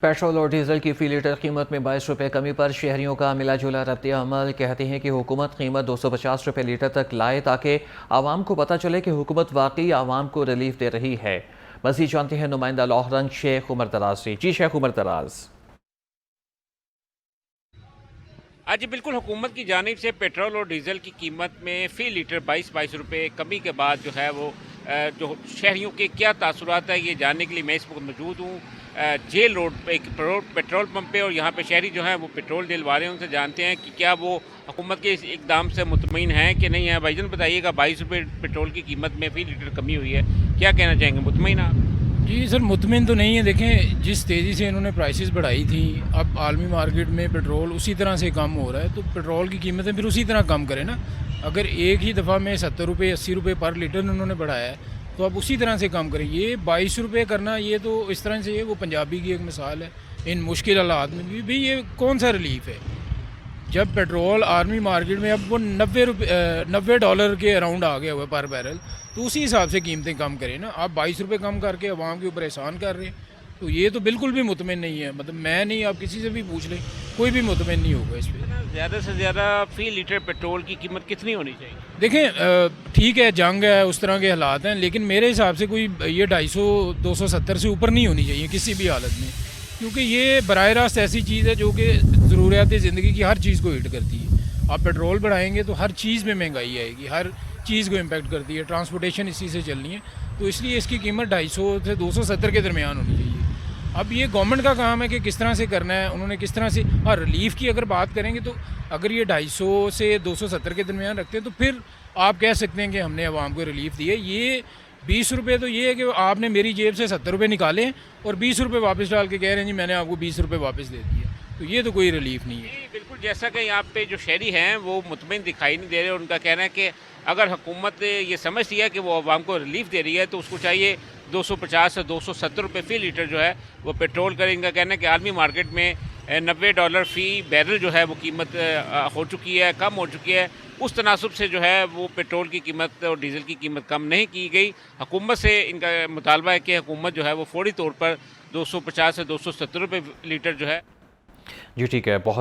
Petrol और diesel की फी litre कीमत में 22 रुपये कमी पर शहरियों का मिला जुला रद्द अमल। कहते हैं कि हुकूमत कीमत 250 रुपये लीटर तक लाए ताकि आवाम को पता चले कि हुकूमत वाकई आवाम को रिलीफ दे रही है। मज़ीद जानते हैं नुमाइंदा लौहरंग शेख उमर दराज से। जी शेख उमर दराज। आज बिल्कुल हुकूमत की जानिब से पेट्रोल और डीज़ल की कीमत में फ़ी लीटर 22 रुपये कमी के बाद जो है वो जो शहरियों के क्या तासुरात है ये जानने के लिए मैं इस वक्त मौजूद हूँ जेल रोड पे एक पेट्रोल पंप पे। और यहाँ पे शहरी जो हैं वो पेट्रोल डलवा रहे हैं, उनसे जानते हैं कि क्या वो हुकूमत के इस इकदाम से मुतमईन हैं कि नहीं है। भाईजान बताइएगा, 22 रुपये पेट्रोल की कीमत में फ़ी लीटर कमी हुई है, क्या कहना चाहेंगे, मुतमईन आप? जी सर, मुतमिन तो नहीं है। देखें, जिस तेज़ी से इन्होंने प्राइसेस बढ़ाई थी, अब आलमी मार्केट में पेट्रोल उसी तरह से कम हो रहा है, तो पेट्रोल की कीमतें फिर उसी तरह कम करें ना। अगर एक ही दफ़ा में 70 रुपये 80 रुपये पर लीटर उन्होंने बढ़ाया है तो अब उसी तरह से कम करें। ये 22 रुपये करना, ये तो इस तरह से वो पंजाबी की एक मिसाल है। इन मुश्किल हालात में भी ये कौन सा रिलीफ है, जब पेट्रोल आर्मी मार्केट में अब वो 90 डॉलर के अराउंड आ गया हुआ है पर बैरल, तो उसी हिसाब से कीमतें कम करें ना। आप 22 रुपये कम करके अवाम के ऊपर एहसान कर रहे हैं, तो ये तो बिल्कुल भी मुतमिन नहीं है। मतलब मैं नहीं, आप किसी से भी पूछ लें, कोई भी मुतमिन नहीं होगा इस पर। ज़्यादा से ज़्यादा फ़ी लीटर पेट्रोल की कीमत कितनी होनी चाहिए? देखें, ठीक है, जंग है, उस तरह के हालात हैं, लेकिन मेरे हिसाब से कोई ये 250 270 से ऊपर नहीं होनी चाहिए किसी भी हालत में, क्योंकि ये बराह रास्त ऐसी चीज़ है जो कि ज़रूरियात ज़िंदगी की हर चीज़ को हिट करती है। आप पेट्रोल बढ़ाएंगे तो हर चीज़ में महंगाई आएगी, हर चीज़ को इम्पेक्ट करती है। ट्रांसपोर्टेशन इसी से चलनी है, तो इसलिए इसकी कीमत 250 से 270 के दरमियान होनी चाहिए। अब ये गवर्नमेंट का काम है कि किस तरह से करना है, उन्होंने किस तरह से। हाँ, रिलीफ की अगर बात करेंगे तो अगर ये 250 से 270 के दरमियान रखते हैं तो फिर आप कह सकते हैं कि हमने आवाम को रिलीफ दी है। ये 20 रुपये तो ये है कि आपने मेरी जेब से 70 रुपये निकाले और 20 रुपये वापस डाल के कह रहे हैं जी मैंने आपको 20 रुपये वापस दे दिए, तो ये तो कोई रिलीफ नहीं है। बिल्कुल, जैसा कि यहाँ पे जो शहरी हैं वो मुतमईन दिखाई नहीं दे रहे। उनका कहना है कि अगर हुकूमत ये समझती है कि वो आवाम को रिलीफ दे रही है तो उसको चाहिए 250 से 270 रुपये फ़ी लीटर जो है वो पेट्रोल करें। इनका कहना है कि आर्मी मार्केट में 90 डॉलर फ़ी बैरल जो है वो कीमत हो चुकी है, कम हो चुकी है। उस तनासब से जो है वो पेट्रोल की कीमत और डीज़ल की कीमत कम नहीं की गई। हुकूमत से इनका मुतालबा है कि हुकूमत जो है वो फौरी तौर पर 250 से 270 रुपये लीटर जो है। जी ठीक है, बहुत